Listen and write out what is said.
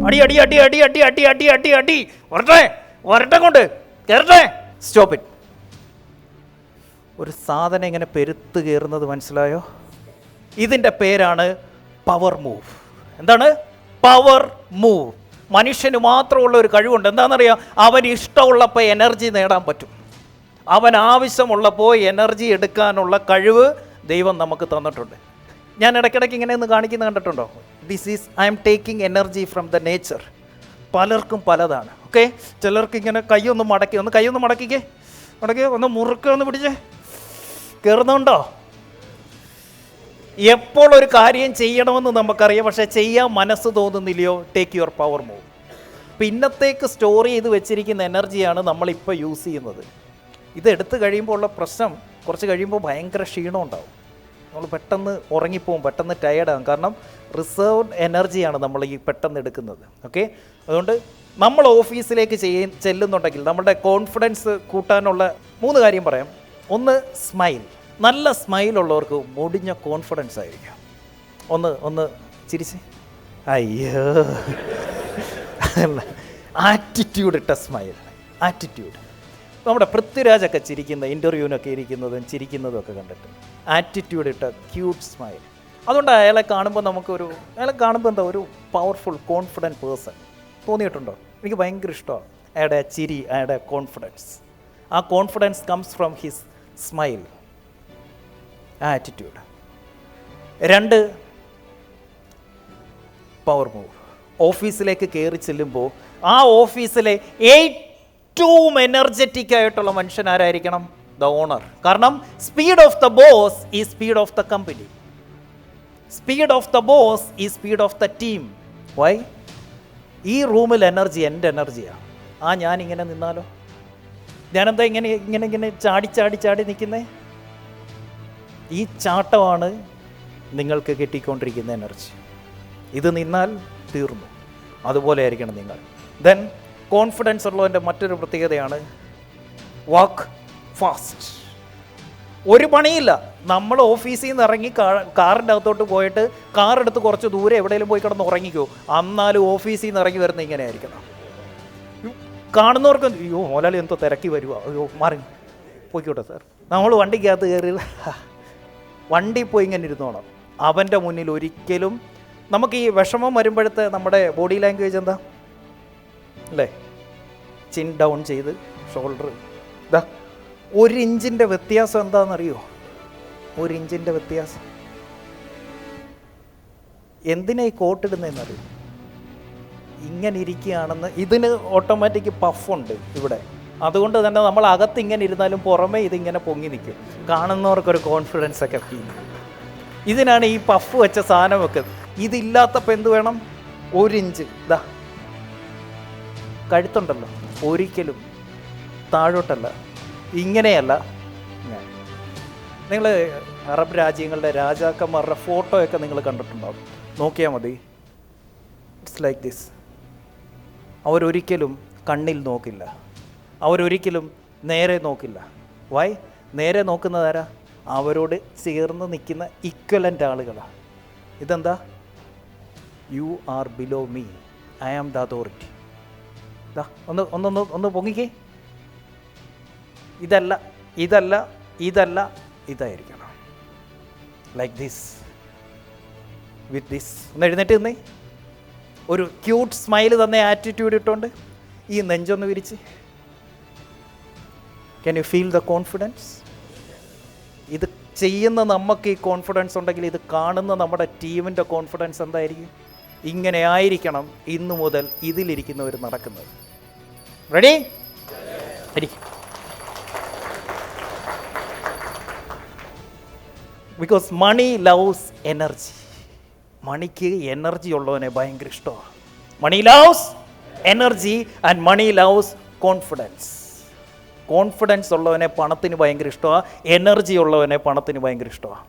അടി അടി അടി അടി അടി അടി അടി അടി അടി വരട്ടെ വരട്ടെ കൊണ്ട് കയറട്ടെ. Stop it. ഒരു സാധനം ഇങ്ങനെ പെരുത്ത് കയറുന്നത് മനസ്സിലായോ? ഇതിൻ്റെ പേരാണ് പവർ മൂവ്. എന്താണ് പവർ മൂവ്? മനുഷ്യന് മാത്രമുള്ള ഒരു കഴിവുണ്ട്. എന്താണെന്നറിയാം? അവന് ഇഷ്ടമുള്ളപ്പോൾ എനർജി നേടാൻ പറ്റും. അവൻ ആവശ്യമുള്ളപ്പോൾ എനർജി എടുക്കാനുള്ള കഴിവ് ദൈവം നമുക്ക് തന്നിട്ടുണ്ട്. ഞാൻ ഇടയ്ക്കിടയ്ക്ക് ഇങ്ങനെ ഒന്ന് കാണിക്കുന്ന കണ്ടിട്ടുണ്ടോ? I am taking energy from the nature. പലർക്കും പലതാണ്. ഓക്കെ, ചിലർക്ക് ഇങ്ങനെ കൈയൊന്ന് മടക്കിക്കേ, ഒന്ന് മുറുക്കുക, ഒന്ന് പിടിച്ചേ. കയറുന്നുണ്ടോ? എപ്പോൾ ഒരു കാര്യം ചെയ്യണമെന്ന് നമുക്കറിയാം, പക്ഷേ ചെയ്യാൻ മനസ്സ് തോന്നുന്നില്ലയോ? Take your power move. അപ്പം ഇന്നത്തേക്ക് സ്റ്റോർ ചെയ്ത് വെച്ചിരിക്കുന്ന എനർജിയാണ് നമ്മളിപ്പോൾ യൂസ് ചെയ്യുന്നത്. ഇത് എടുത്തു കഴിയുമ്പോൾ ഉള്ള പ്രശ്നം, കുറച്ച് കഴിയുമ്പോൾ ഭയങ്കര ക്ഷീണം ഉണ്ടാവും. നമ്മൾ പെട്ടെന്ന് ഉറങ്ങിപ്പോവും, പെട്ടെന്ന് ടയേർഡാകും. കാരണം റിസർവ്ഡ് എനർജിയാണ് നമ്മൾ ഈ പെട്ടെന്ന് എടുക്കുന്നത്. ഓക്കെ, അതുകൊണ്ട് നമ്മൾ ഓഫീസിലേക്ക് ചെല്ലുന്നുണ്ടെങ്കിൽ നമ്മുടെ കോൺഫിഡൻസ് കൂട്ടാനുള്ള 3 കാര്യം പറയാം. ഒന്ന്, സ്മൈൽ. നല്ല സ്മൈലുള്ളവർക്ക് മുടിഞ്ഞ കോൺഫിഡൻസ് ആയിരിക്കും. ഒന്ന് ചിരിച്ച്, അയ്യോ, ആറ്റിറ്റ്യൂഡ് ഇട്ട സ്മൈൽ. ആറ്റിറ്റ്യൂഡ്. നമ്മുടെ പൃഥ്വിരാജൊക്കെ ഇൻ്റർവ്യൂവിനൊക്കെ ചിരിക്കുന്നതും ഒക്കെ കണ്ടിട്ട് ആറ്റിറ്റ്യൂഡ് ഇട്ട ക്യൂട്ട് സ്മൈൽ. അതുകൊണ്ട് അയാളെ കാണുമ്പോൾ എന്താ ഒരു പവർഫുൾ കോൺഫിഡൻറ്റ് പേഴ്സൺ തോന്നിയിട്ടുണ്ടോ? എനിക്ക് ഭയങ്കര ഇഷ്ടമാണ് അയാളുടെ ചിരി, അയാളുടെ കോൺഫിഡൻസ്. ആ confidence comes from his smile, attitude. 2, power move. ഓഫീസിലേക്ക് കയറി ചെല്ലുമ്പോൾ ആ ഓഫീസിലെ ഏറ്റവും എനർജറ്റിക് ആയിട്ടുള്ള മനുഷ്യൻ ആരായിരിക്കണം? The owner. കാരണം സ്പീഡ് ഓഫ് ദ ബോസ് ഈ speed of the company. Speed of the boss ഈ speed of the team. Why? ഈ റൂമിൽ എനർജി എൻ്റെ എനർജിയാണ്. ഞാനിങ്ങനെ നിന്നാലോ? ഞാനെന്താ ഇങ്ങനെ ചാടി നിൽക്കുന്നേ? ഈ ചാട്ടമാണ് നിങ്ങൾക്ക് കിട്ടിക്കൊണ്ടിരിക്കുന്ന എനർജി. ഇത് നിന്നാൽ തീർന്നു. അതുപോലെ ആയിരിക്കണം നിങ്ങൾ. ദെൻ കോൺഫിഡൻസ് ഉള്ളതിൻ്റെ മറ്റൊരു പ്രത്യേകതയാണ് വാക്ക് ഫാസ്റ്റ്. ഒരു പണിയില്ല. നമ്മൾ ഓഫീസിൽ നിന്ന് ഇറങ്ങി കാറിൻ്റെ അകത്തോട്ട് പോയിട്ട് കാറെടുത്ത് കുറച്ച് ദൂരെ എവിടെയെങ്കിലും പോയി കിടന്ന് ഉറങ്ങിക്കോ. എന്നാലും ഓഫീസിൽ നിന്ന് ഇറങ്ങി വരുന്നത് ഇങ്ങനെ ആയിരിക്കണം. കാണുന്നവർക്ക് അയ്യോ മോലാളി എന്തോ തിരക്കി വരുക, അയ്യോ മാറി പോയിക്കോട്ടെ സാർ. നമ്മൾ വണ്ടിക്കകത്ത് കയറി വണ്ടി പോയി ഇങ്ങനെ ഇരുന്നോണം. അവൻ്റെ മുന്നിൽ ഒരിക്കലും നമുക്ക് ഈ വിഷമം വരുമ്പോഴത്തെ നമ്മുടെ ബോഡി ലാംഗ്വേജ് എന്താ അല്ലേ? ചിൻ ഡൗൺ ചെയ്ത് ഷോൾഡർ 1 ഇഞ്ചിൻ്റെ വ്യത്യാസം എന്താണെന്നറിയോ? 1 ഇഞ്ചിൻ്റെ വ്യത്യാസം. എന്തിനാ ഈ കോട്ടിടുന്നതെന്നറിയോ? ഇങ്ങനെ ഇരിക്കുകയാണെന്ന്. ഇതിന് ഓട്ടോമാറ്റിക് പഫുണ്ട് ഇവിടെ. അതുകൊണ്ട് തന്നെ നമ്മൾ അകത്ത് ഇങ്ങനെ ഇരുന്നാലും പുറമേ ഇതിങ്ങനെ പൊങ്ങി നിൽക്കും. കാണുന്നവർക്കൊരു കോൺഫിഡൻസ് ഒക്കെ ഫീൽ. ഇതിനാണ് ഈ പഫ് വെച്ച സാധനം വെക്കുന്നത്. ഇതില്ലാത്തപ്പോൾ എന്ത് വേണം? 1 ഇഞ്ച് കഴുത്തുണ്ടല്ലോ, ഒരിക്കലും താഴോട്ടല്ല, ഇങ്ങനെയല്ല. നിങ്ങൾ അറബ് രാജ്യങ്ങളുടെ രാജാക്കന്മാരുടെ ഫോട്ടോയൊക്കെ നിങ്ങൾ കണ്ടിട്ടുണ്ടാവും. നോക്കിയാൽ മതി. It's like this. അവരൊരിക്കലും കണ്ണിൽ നോക്കില്ല, അവരൊരിക്കലും നേരെ നോക്കില്ല. വൈ? നേരെ നോക്കുന്നതാരാ? അവരോട് ചേർന്ന് നിൽക്കുന്ന ഇക്വലൻ്റ് ആളുകളാണ്. ഇതെന്താ? You are below me, I am the authority. ഒന്ന് പൊങ്ങിക്കേ. ഇതായിരിക്കണം. Like this, with this. ഒന്ന് എഴുന്നേറ്റ് നിന്നേ. ഒരു ക്യൂട്ട് സ്മൈൽ തന്നെ ആറ്റിറ്റ്യൂഡ് ഇട്ടുകൊണ്ട് ഈ നെഞ്ചൊന്ന് വിരിച്ച്. Can you feel the confidence? ഇത് ചെയ്യുന്ന നമുക്ക് ഈ കോൺഫിഡൻസ് ഉണ്ടെങ്കിൽ ഇത് കാണുന്ന നമ്മുടെ ടീമിൻ്റെ കോൺഫിഡൻസ് എന്തായിരിക്കും? ഇങ്ങനെ ആയിരിക്കണം ഇന്നു മുതൽ ഇതിലിരിക്കുന്നവർ നടക്കുന്നത്. Ready? Because money loves energy. മണിക്ക് എനർജി ഉള്ളവനെ ഭയങ്കര ഇഷ്ടമാണ്. Money loves energy and money loves confidence. Confidence ഉള്ളവനെ പണത്തിന് ഭയങ്കര ഇഷ്ടമാണ്, എനർജി ഉള്ളവനെ പണത്തിന് ഭയങ്കര ഇഷ്ടമാണ്.